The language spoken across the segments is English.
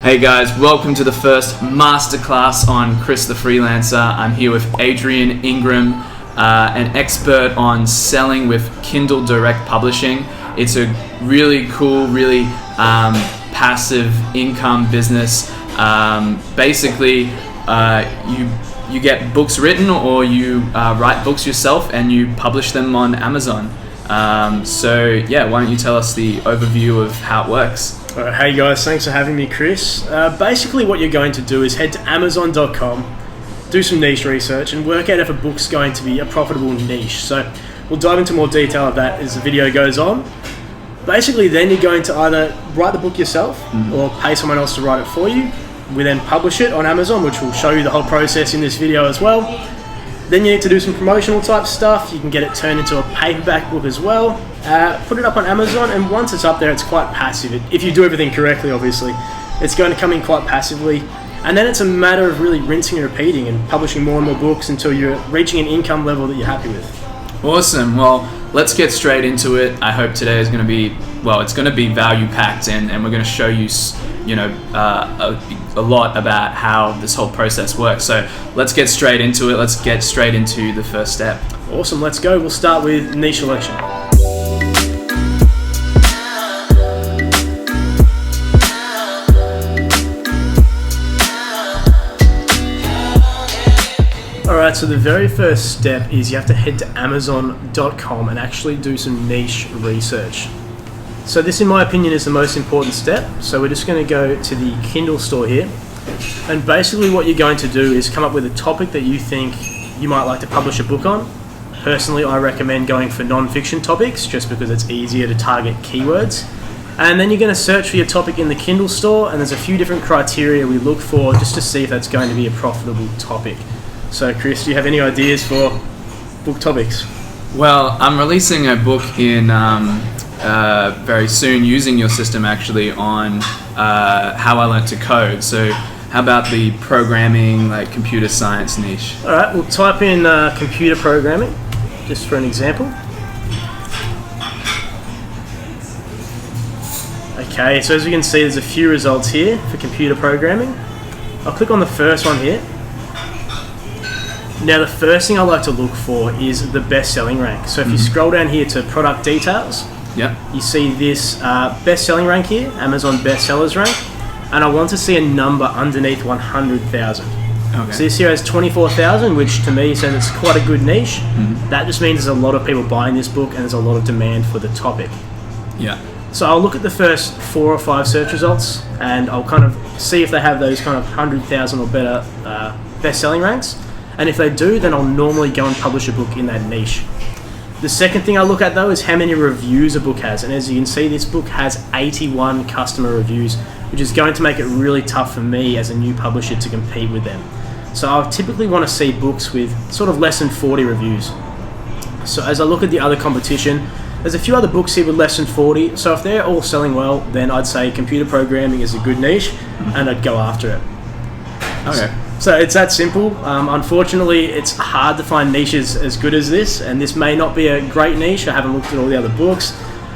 Hey guys, welcome to the first Masterclass on Chris the Freelancer. I'm here with Adrian Ingram, an expert on selling with Kindle Direct Publishing. It's a really cool, really passive income business. Basically, you get books written or you write books yourself and you publish them on Amazon. So yeah, why don't you tell us the overview of how it works? Alright, hey guys, thanks for having me, Chris. Basically what you're going to do is head to Amazon.com, do some niche research and work out if a book's going to be a profitable niche. So we'll dive into more detail of that as the video goes on. Basically then you're going to either write the book yourself or pay someone else to write it for you. We then publish it on Amazon, which will show you the whole process in this video as well. Then you need to do some promotional type stuff. You can get it turned into a paperback book as well. Put it up on Amazon, and once it's up there, it's quite passive. If you do everything correctly, obviously, it's going to come in quite passively. And then it's a matter of really rinsing and repeating and publishing more and more books until you're reaching an income level that you're happy with. Awesome. Well, let's get straight into it. I hope today is going to be, it's going to be value packed, and we're going to show you, a lot about how this whole process works. So let's get straight into it. Let's get straight into the first step. Awesome. Let's go. We'll start with niche selection. Alright, so the very first step is you have to head to Amazon.com and actually do some niche research. So this, in my opinion, is the most important step. So we're just going to go to the Kindle store here. And basically what you're going to do is come up with a topic that you think you might like to publish a book on. Personally, I recommend going for non-fiction topics just because it's easier to target keywords. And then you're going to search for your topic in the Kindle store, and there's a few different criteria we look for just to see if that's going to be a profitable topic. So Chris, do you have any ideas for book topics? Well, I'm releasing a book in very soon using your system actually on how I learned to code. So how about the programming, like computer science niche? Alright, we'll type in computer programming just for an example. Okay, so as we can see, there's a few results here for computer programming. I'll click on the first one here. Now the first thing I like to look for is the best-selling rank. So if you scroll down here to product details, you see this best-selling rank here, Amazon bestsellers rank, and I want to see a number underneath 100,000. Okay. So this here has 24,000, which to me says it's quite a good niche. That just means there's a lot of people buying this book and there's a lot of demand for the topic. Yeah. So I'll look at the first 4 or 5 search results and I'll kind of see if they have those kind of 100,000 or better best-selling ranks. And if they do, then I'll normally go and publish a book in that niche. The second thing I look at though is how many reviews a book has. And as you can see, this book has 81 customer reviews, which is going to make it really tough for me as a new publisher to compete with them. So I typically want to see books with sort of less than 40 reviews. So as I look at the other competition, there's a few other books here with less than 40. So if they're all selling well, then I'd say computer programming is a good niche and I'd go after it. Okay. So it's that simple. Unfortunately, it's hard to find niches as good as this, and this may not be a great niche. I haven't looked at all the other books,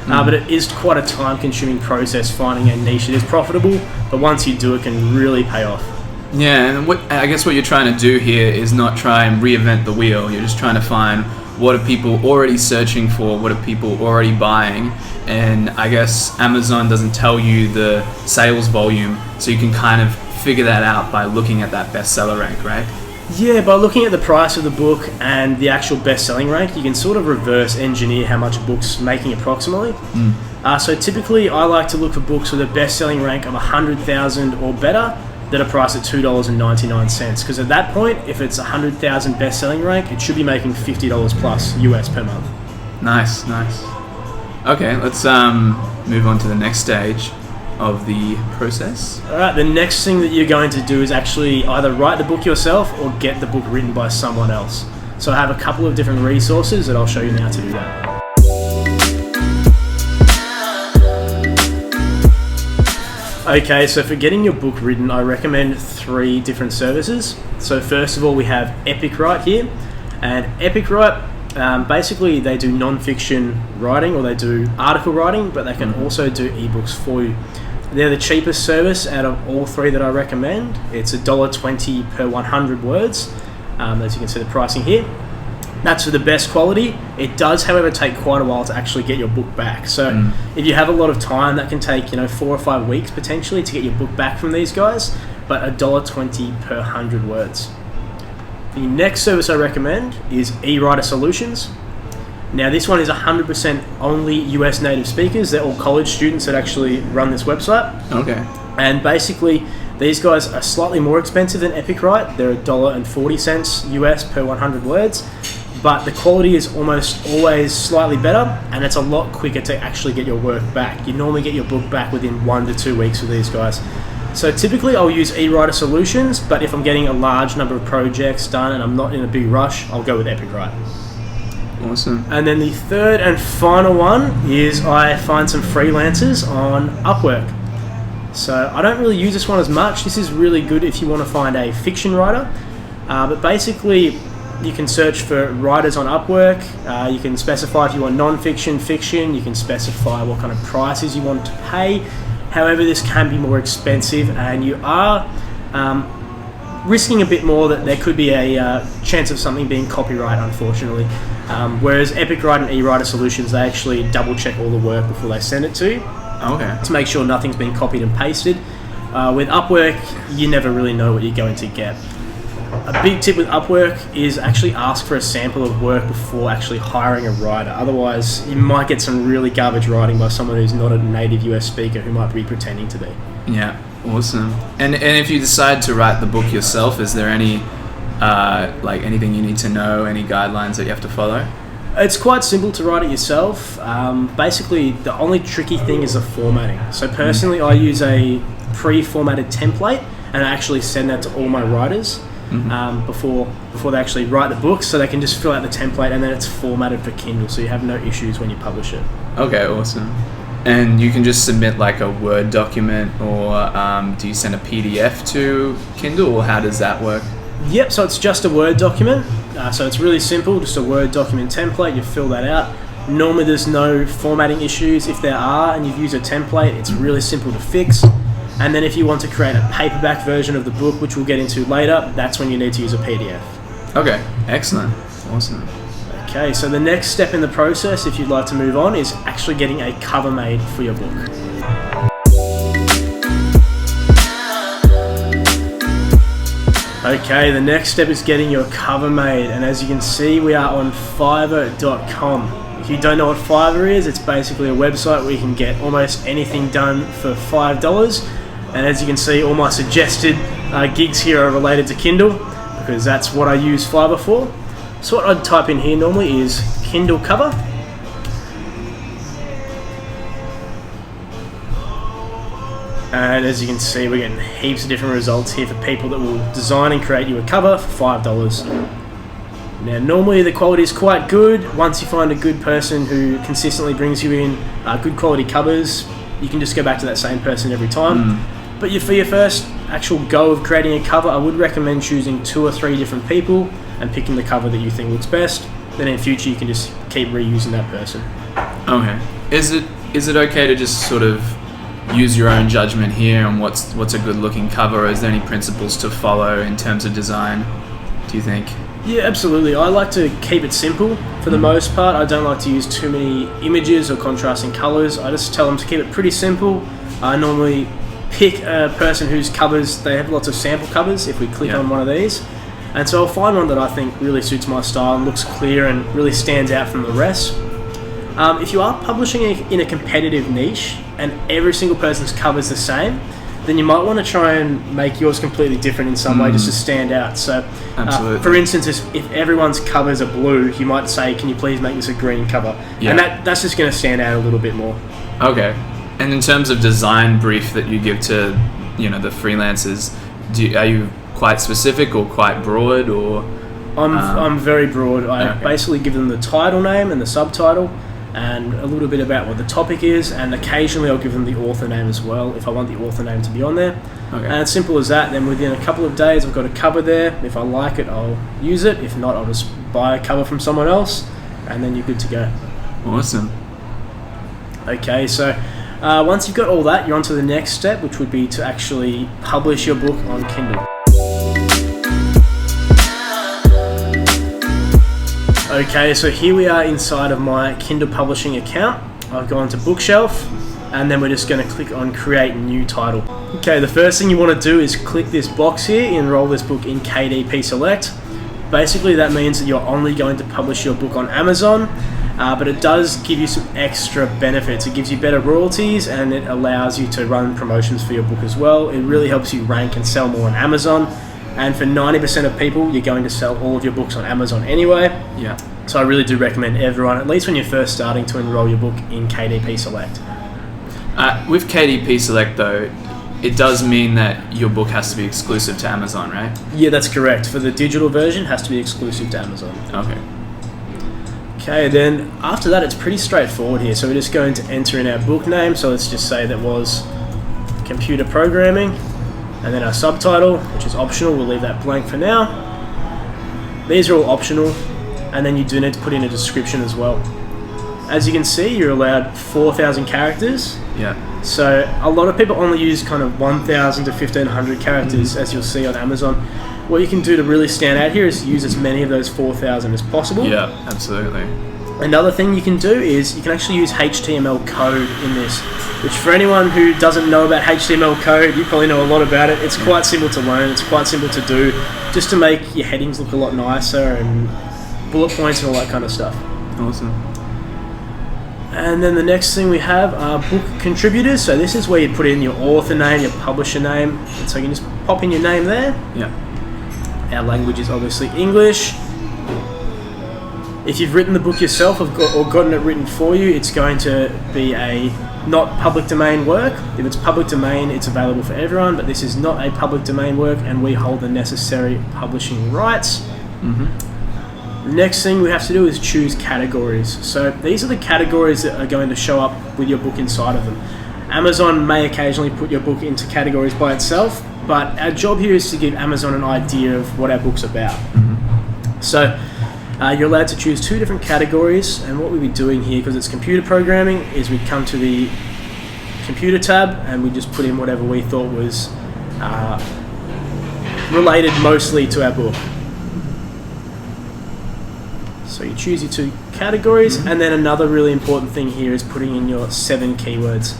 but it is quite a time-consuming process finding a niche that is profitable, but once you do, it can really pay off. Yeah, and I guess what you're trying to do here is not try and reinvent the wheel. You're just trying to find what are people already searching for, what are people already buying, and I guess Amazon doesn't tell you the sales volume, so you can kind of figure that out by looking at that bestseller rank, right? Yeah, by looking at the price of the book and the actual best-selling rank, you can sort of reverse engineer how much a book's making approximately. So typically, I like to look for books with a best-selling rank of 100,000 or better that are priced at $2.99. Because at that point, if it's 100,000 best-selling rank, it should be making $50 plus US per month. Nice. Okay, let's move on to the next stage of the process. Alright, the next thing that you're going to do is actually either write the book yourself or get the book written by someone else. So I have a couple of different resources that I'll show you now to do that. Okay, so for getting your book written, I recommend 3 different services. So first of all, we have EpicWrite here, and EpicWrite, basically they do non-fiction writing, or they do article writing, but they can also do ebooks for you. They're the cheapest service out of all three that I recommend. It's $1.20 per 100 words. As you can see the pricing here. That's for the best quality. It does, however, take quite a while to actually get your book back. So if you have a lot of time, that can take 4 or 5 weeks potentially to get your book back from these guys. But $1.20 per 100 words. The next service I recommend is eWriter Solutions. Now this one is 100% only US native speakers. They're all college students that actually run this website. Okay. And basically, these guys are slightly more expensive than EpicWrite. They're $1.40 US per 100 words, but the quality is almost always slightly better, and it's a lot quicker to actually get your work back. You normally get your book back within 1 to 2 weeks with these guys. So typically I'll use eWriter Solutions, but if I'm getting a large number of projects done and I'm not in a big rush, I'll go with EpicWrite. Awesome. And then the third and final one is I find some freelancers on Upwork. So I don't really use this one as much. This is really good if you want to find a fiction writer. But basically, you can search for writers on Upwork. You can specify if you want non-fiction, fiction. You can specify what kind of prices you want to pay. However, this can be more expensive, and you are risking a bit more that there could be a chance of something being copyright, unfortunately. Whereas EpicWrite and eWriter Solutions, they actually double check all the work before they send it to you. Okay. To make sure nothing's been copied and pasted. With Upwork, you never really know what you're going to get. A big tip with Upwork is actually ask for a sample of work before actually hiring a writer. Otherwise, you might get some really garbage writing by someone who's not a native US speaker who might be pretending to be. Yeah, awesome. And if you decide to write the book yourself, is there any anything you need to know, any guidelines that you have to follow? It's quite simple to write it yourself. Basically, the only tricky thing is the formatting. So personally, I use a pre-formatted template, and I actually send that to all my writers before they actually write the book, so they can just fill out the template, and then it's formatted for Kindle, so you have no issues when you publish it. Okay, awesome. And you can just submit like a Word document, or do you send a PDF to Kindle, or how does that work? Yep, so it's just a Word document. So it's really simple, just a Word document template. You fill that out. Normally there's no formatting issues. If there are and you've used a template, it's really simple to fix. And then if you want to create a paperback version of the book, which we'll get into later, that's when you need to use a PDF. Okay, excellent. Awesome. Okay, so the next step in the process, if you'd like to move on, is actually getting a cover made for your book. Okay, the next step is getting your cover made, and as you can see, we are on Fiverr.com. If you don't know what Fiverr is, it's basically a website where you can get almost anything done for $5. And as you can see, all my suggested gigs here are related to Kindle, because that's what I use Fiverr for. So what I'd type in here normally is Kindle cover. And as you can see, we're getting heaps of different results here for people that will design and create you a cover for $5. Now, normally the quality is quite good. Once you find a good person who consistently brings you in good quality covers, you can just go back to that same person every time. But for your first actual go of creating a cover, I would recommend choosing 2 or 3 different people and picking the cover that you think looks best. Then in future, you can just keep reusing that person. Okay. Is it okay to just sort of use your own judgment here on what's a good looking cover, or is there any principles to follow in terms of design, do you think? Yeah, absolutely. I like to keep it simple for the most part. I don't like to use too many images or contrasting colours. I just tell them to keep it pretty simple. I normally pick a person whose covers, they have lots of sample covers if we click on one of these. And so I'll find one that I think really suits my style and looks clear and really stands out from the rest. If you are publishing in a competitive niche and every single person's cover is the same, then you might want to try and make yours completely different in some way just to stand out. So, for instance, if everyone's covers are blue, you might say, can you please make this a green cover? Yeah. And that's just going to stand out a little bit more. Okay. And in terms of design brief that you give to, the freelancers, are you quite specific or quite broad, or? I'm very broad. I basically give them the title name and the subtitle, and a little bit about what the topic is, and occasionally I'll give them the author name as well if I want the author name to be on there. Okay. And it's simple as that. Then within a couple of days I've got a cover there. If I like it, I'll use it. If not, I'll just buy a cover from someone else, and then you're good to go. Awesome. Okay, so Once you've got all that, you're on to the next step, which would be to actually publish your book on Kindle. Okay, so here we are inside of my Kindle publishing account. I've gone to Bookshelf, and then we're just going to click on Create New Title. Okay, the first thing you want to do is click this box here, enroll this book in KDP Select. Basically, that means that you're only going to publish your book on Amazon, but it does give you some extra benefits. It gives you better royalties, and it allows you to run promotions for your book as well. It really helps you rank and sell more on Amazon. And for 90% of people, you're going to sell all of your books on Amazon anyway. Yeah. So I really do recommend everyone, at least when you're first starting, to enroll your book in KDP Select. With KDP Select though, it does mean that your book has to be exclusive to Amazon, right? Yeah, that's correct. For the digital version, it has to be exclusive to Amazon. Okay. Okay, then after that, it's pretty straightforward here. So we're just going to enter in our book name. So let's just say that was computer programming. And then our subtitle, which is optional, we'll leave that blank for now. These are all optional, and then you do need to put in a description as well. As you can see, you're allowed 4,000 characters. Yeah. So a lot of people only use kind of 1,000 to 1,500 characters, as you'll see on Amazon. What you can do to really stand out here is use as many of those 4,000 as possible. Yeah, absolutely. Another thing you can do is you can actually use HTML code in this, which for anyone who doesn't know about HTML code, you probably know a lot about it. It's quite simple to learn, it's quite simple to do, just to make your headings look a lot nicer and bullet points and all that kind of stuff. Awesome. And then the next thing we have are book contributors. So this is where you put in your author name, your publisher name. And so you can just pop in your name there. Yeah. Our language is obviously English. If you've written the book yourself or gotten it written for you, it's going to be a not public domain work. If it's public domain, it's available for everyone, but this is not a public domain work, and we hold the necessary publishing rights. The next thing we have to do is choose categories. So these are the categories that are going to show up with your book inside of them. Amazon may occasionally put your book into categories by itself, but our job here is to give Amazon an idea of what our book's about. So you're allowed to choose 2 different categories, and what we'll be doing here, because it's computer programming, is we come to the computer tab and we just put in whatever we thought was related mostly to our book. So you choose your 2 categories, and then another really important thing here is putting in your 7 keywords.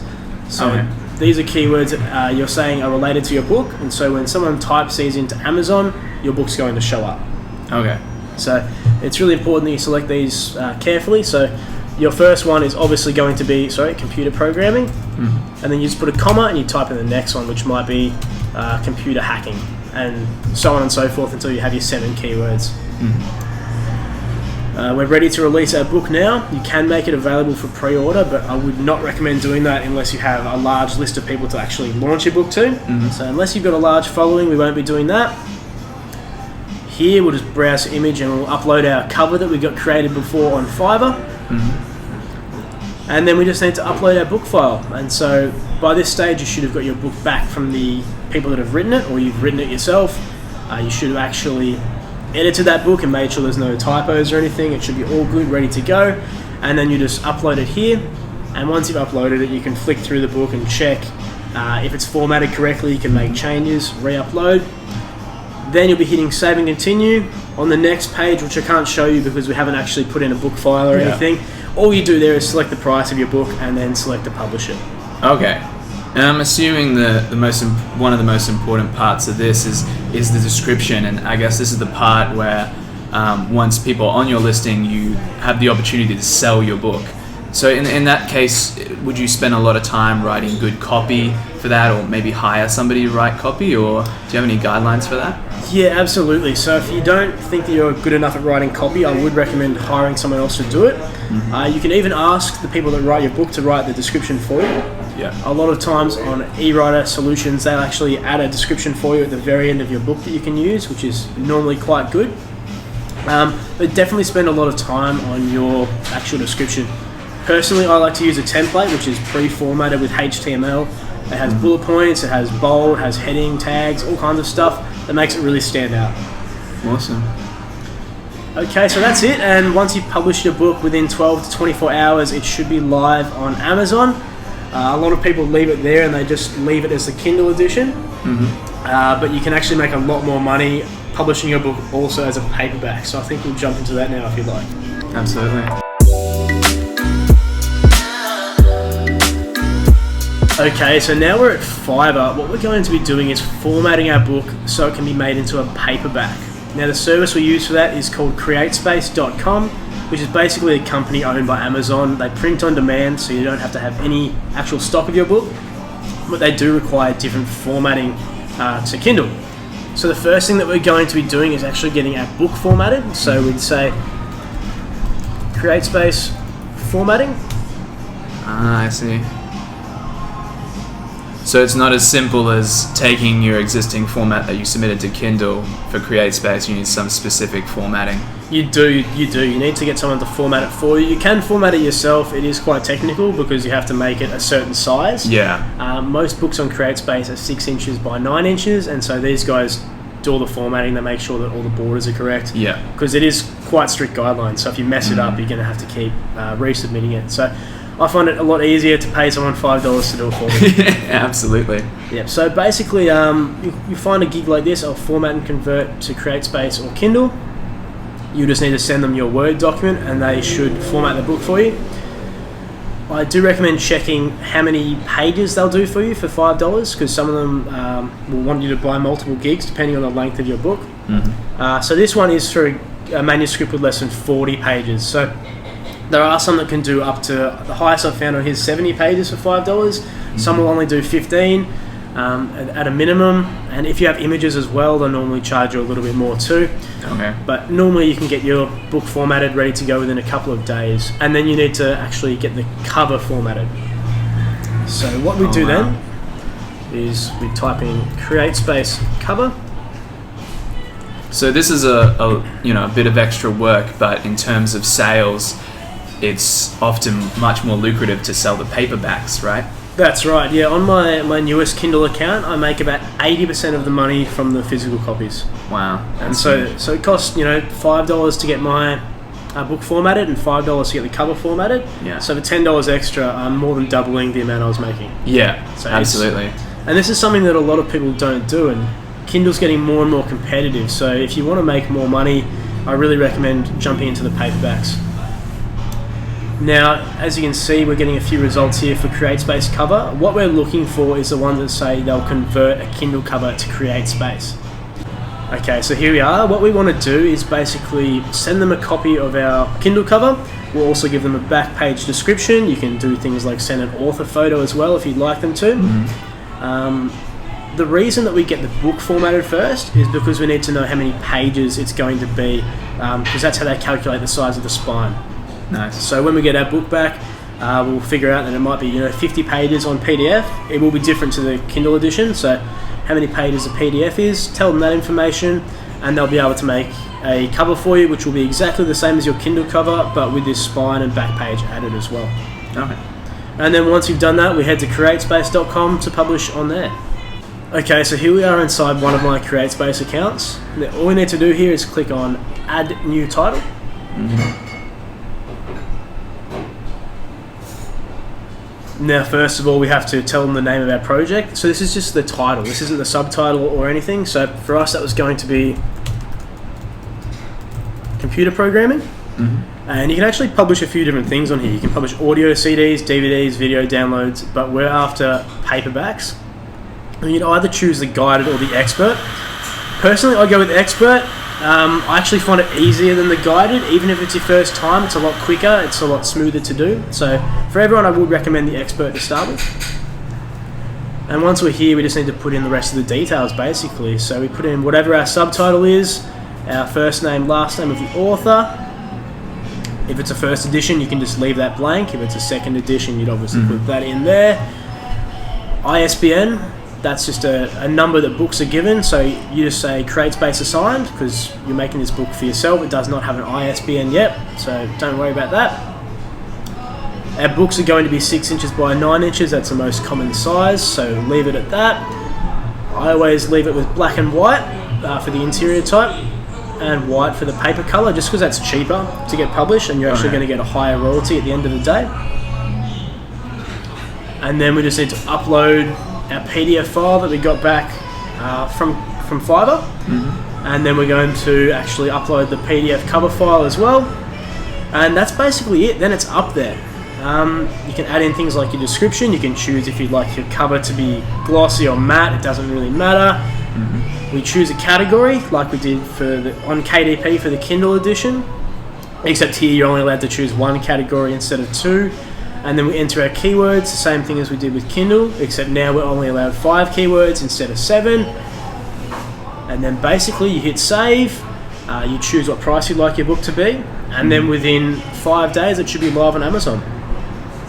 So these are keywords that you're saying are related to your book, and so when someone types these into Amazon, your book's going to show up. Okay. So it's really important that you select these carefully. So your first one is obviously going to be, computer programming. And then you just put a comma and you type in the next one, which might be computer hacking, and so on and so forth until you have your 7 keywords. We're ready to release our book now. You can make it available for pre-order, but I would not recommend doing that unless you have a large list of people to actually launch your book to. So unless you've got a large following, we won't be doing that. Here we'll just browse the image and we'll upload our cover that we got created before on Fiverr. And then we just need to upload our book file. And so by this stage you should have got your book back from the people that have written it, or you've written it yourself. You should have actually edited that book and made sure there's no typos or anything. It should be all good, ready to go. And then you just upload it here. And once you've uploaded it, you can flick through the book and check if it's formatted correctly. You can make changes, re-upload. Then you'll be hitting save and continue. On the next page, which I can't show you because we haven't actually put in a book file or anything, all you do there is select the price of your book and then select the publisher. Okay. And I'm assuming one of the most important parts of this is the description, and I guess this is the part where once people are on your listing, you have the opportunity to sell your book. So in that case, would you spend a lot of time writing good copy for that, or maybe hire somebody to write copy, or do you have any guidelines for that? Yeah, absolutely. So if you don't think that you're good enough at writing copy, I would recommend hiring someone else to do it. You can even ask the people that write your book to write the description for you. Yeah. A lot of times on eWriter solutions, they'll actually add a description for you at the very end of your book that you can use, which is normally quite good. But definitely spend a lot of time on your actual description. Personally, I like to use a template which is pre-formatted with HTML. It has bullet points, it has bold, it has heading, tags, all kinds of stuff that makes it really stand out. Awesome. Okay, so that's it, and once you publish your book within 12 to 24 hours, it should be live on Amazon. A lot of people leave it there and they just leave it as the Kindle edition. But you can actually make a lot more money publishing your book also as a paperback. So I think we'll jump into that now if you'd like. Absolutely. Okay, so now we're at Fiverr. What we're going to be doing is formatting our book so it can be made into a paperback. Now the service we use for that is called createspace.com, which is basically a company owned by Amazon. They print on demand, so you don't have to have any actual stock of your book, but they do require different formatting to Kindle. So the first thing that we're going to be doing is actually getting our book formatted. So we'd say CreateSpace formatting. I see. So it's not as simple as taking your existing format that you submitted to Kindle for CreateSpace. You need some specific formatting. You do. You need to get someone to format it for you. You can format it yourself. It is quite technical because you have to make it a certain size. Yeah. Most books on CreateSpace are 6 inches by 9 inches, and so these guys do all the formatting. They make sure that all the borders are correct. Yeah. Because it is quite strict guidelines. So if you mess it up, you're going to have to keep resubmitting it. So I find it a lot easier to pay someone $5 to do it for me. Absolutely. Yeah. So basically, you find a gig like this, I'll format and convert to CreateSpace or Kindle. You just need to send them your Word document and they should format the book for you. I do recommend checking how many pages they'll do for you for $5, because some of them will want you to buy multiple gigs depending on the length of your book. So this one is for a manuscript with less than 40 pages. So there are some that can do up to, the highest I've found on here is 70 pages for $5. Some will only do 15 at a minimum. And if you have images as well, they'll normally charge you a little bit more too. Okay. But normally you can get your book formatted, ready to go within a couple of days. And then you need to actually get the cover formatted. So what we do then is we type in CreateSpace cover. So this is a bit of extra work, but in terms of sales, it's often much more lucrative to sell the paperbacks, right? That's right, yeah. On my newest Kindle account, I make about 80% of the money from the physical copies. Wow. And so it costs, $5 to get my book formatted and $5 to get the cover formatted. Yeah. So for $10 extra, I'm more than doubling the amount I was making. Yeah, so absolutely. And this is something that a lot of people don't do, and Kindle's getting more and more competitive. So if you want to make more money, I really recommend jumping into the paperbacks. Now, as you can see, we're getting a few results here for CreateSpace cover. What we're looking for is the ones that say they'll convert a Kindle cover to CreateSpace. Okay, so here we are. What we want to do is basically send them a copy of our Kindle cover. We'll also give them a back page description. You can do things like send an author photo as well if you'd like them to. The reason that we get the book formatted first is because we need to know how many pages it's going to be, because that's how they calculate the size of the spine. Nice. So when we get our book back, we'll figure out that it might be 50 pages on PDF. It will be different to the Kindle edition. So how many pages a PDF is, tell them that information, and they'll be able to make a cover for you, which will be exactly the same as your Kindle cover, but with this spine and back page added as well. Okay. And then once you've done that, we head to createspace.com to publish on there. Okay, so here we are inside one of my CreateSpace accounts. All we need to do here is click on Add New Title. Now, first of all, we have to tell them the name of our project. So this is just the title. This isn't the subtitle or anything. So for us, that was going to be computer programming. And you can actually publish a few different things on here. You can publish audio CDs, DVDs, video downloads, but we're after paperbacks. And you'd either choose the guided or the expert. Personally, I go with expert. I actually find it easier than the guided. Even if it's your first time, it's a lot quicker, it's a lot smoother to do. So for everyone, I would recommend the expert to start with. And once we're here, we just need to put in the rest of the details basically. So we put in whatever our subtitle is, our first name, last name of the author. If it's a first edition, you can just leave that blank. If it's a second edition, you'd obviously put that in there. ISBN. That's just a number that books are given, so you just say CreateSpace assigned because you're making this book for yourself. It does not have an ISBN yet, so don't worry about that. Our books are going to be 6 inches by 9 inches. That's the most common size, so leave it at that. I always leave it with black and white for the interior type and white for the paper color, just because that's cheaper to get published and you're actually going to get a higher royalty at the end of the day. and then we just need to upload our PDF file that we got back from Fiverr, and then we're going to actually upload the PDF cover file as well, and that's basically it. Then it's up there. You can add in things like your description. You can choose if you'd like your cover to be glossy or matte. It doesn't really matter. We choose a category like we did on KDP for the Kindle edition, except here you're only allowed to choose one category instead of two. And then we enter our keywords, the same thing as we did with Kindle, except now we're only allowed 5 keywords instead of 7. And then basically you hit save, you choose what price you'd like your book to be, and then within 5 days it should be live on Amazon.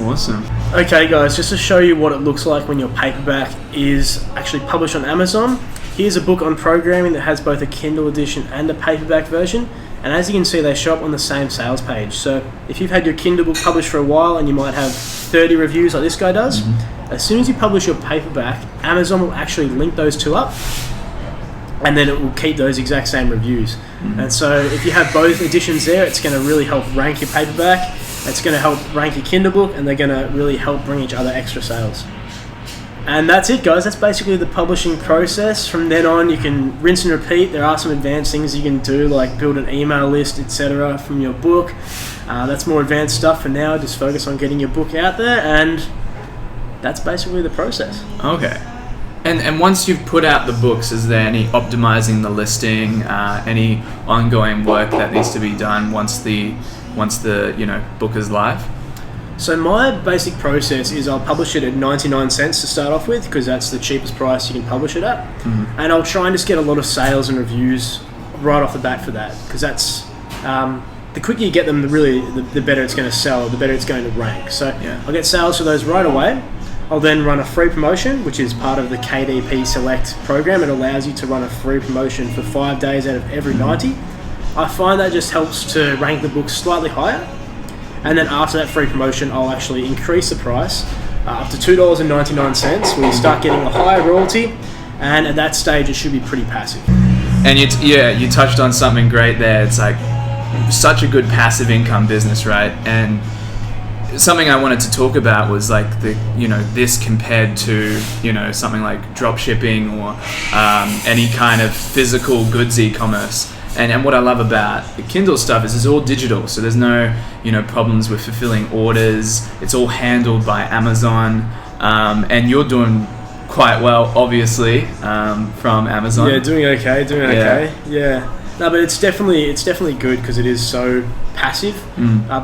Awesome. Okay guys, just to show you what it looks like when your paperback is actually published on Amazon, here's a book on programming that has both a Kindle edition and a paperback version. And as you can see, they show up on the same sales page. So if you've had your Kindle book published for a while and you might have 30 reviews like this guy does, as soon as you publish your paperback, Amazon will actually link those two up, and then it will keep those exact same reviews. And so if you have both editions there, it's going to really help rank your paperback, it's going to help rank your Kindle book, and they're going to really help bring each other extra sales. And that's it guys, that's basically the publishing process. From then on you can rinse and repeat. There are some advanced things you can do, like build an email list, etc. from your book. That's more advanced stuff. For now, just focus on getting your book out there, and that's basically the process. Okay. And once you've put out the books, is there any optimizing the listing, any ongoing work that needs to be done once the book is live? So my basic process is I'll publish it at 99 cents to start off with, because that's the cheapest price you can publish it at. And I'll try and just get a lot of sales and reviews right off the bat for that, because that's the quicker you get them, the better it's going to sell, the better it's going to rank. So I'll get sales for those right away. I'll then run a free promotion, which is part of the KDP Select program. It allows you to run a free promotion for 5 days out of every 90. I find that just helps to rank the book slightly higher. And then after that free promotion, I'll actually increase the price up to $2.99, where you start getting a higher royalty, and at that stage it should be pretty passive. And you touched on something great there. It's like such a good passive income business, right? And something I wanted to talk about was like this compared to something like drop shipping or any kind of physical goods e-commerce. And what I love about the Kindle stuff is it's all digital, so there's no problems with fulfilling orders. It's all handled by Amazon, and you're doing quite well, obviously, from Amazon. Yeah, doing okay. Yeah. No, but it's definitely good because it is so passive.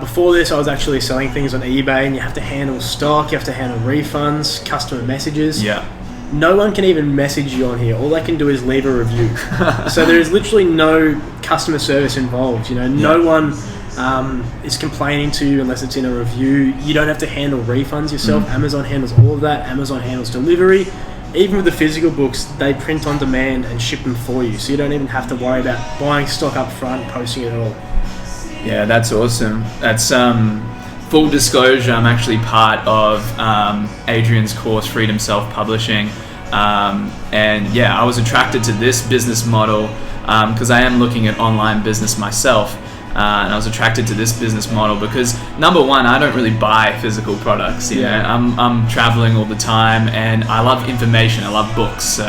Before this, I was actually selling things on eBay, and you have to handle stock, you have to handle refunds, customer messages. Yeah. No one can even message you on here. All they can do is leave a review. So there is literally no customer service involved. No one is complaining to you unless it's in a review. You don't have to handle refunds yourself. Amazon handles all of that. Amazon handles delivery. Even with the physical books, they print on demand and ship them for you. So you don't even have to worry about buying stock up front and posting it at all. Yeah, that's awesome. That's full disclosure, I'm actually part of Adrian's course, Freedom Self-Publishing. And yeah, I was attracted to this business model because I am looking at online business myself. And I was attracted to this business model because, number one, I don't really buy physical products. You know, I'm traveling all the time, and I love information. I love books. So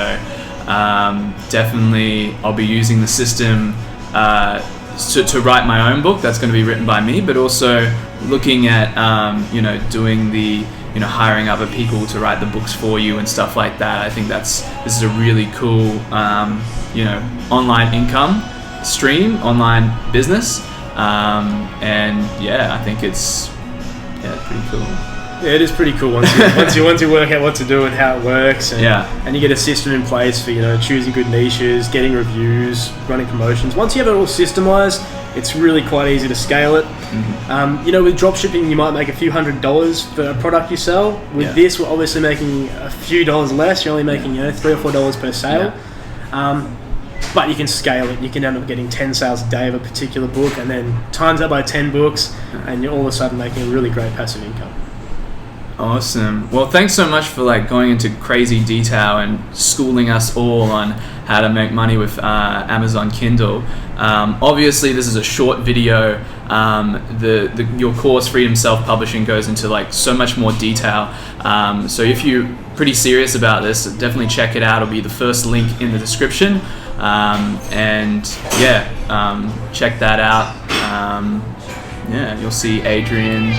definitely I'll be using the system to write my own book that's going to be written by me, but also looking at doing the hiring other people to write the books for you and stuff like that. I think this is a really cool online income stream, online business, and yeah, I think it's pretty cool. Yeah, it is pretty cool once you work out what to do and how it works, and you get a system in place for choosing good niches, getting reviews, running promotions. Once you have it all systemized, it's really quite easy to scale it. With drop shipping, you might make a few $100s for a product you sell. With this, we're obviously making a few dollars less. You're only making $3 or $4 per sale. But you can scale it. You can end up getting 10 sales a day of a particular book, and then times that by 10 books, and you're all of a sudden making a really great passive income. Awesome. Well, thanks so much for like going into crazy detail and schooling us all on how to make money with Amazon Kindle. Obviously, this is a short video. Your course, Freedom Self-Publishing, goes into like so much more detail. So if you're pretty serious about this, definitely check it out. It'll be the first link in the description. Check that out. You'll see Adrian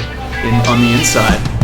on the inside.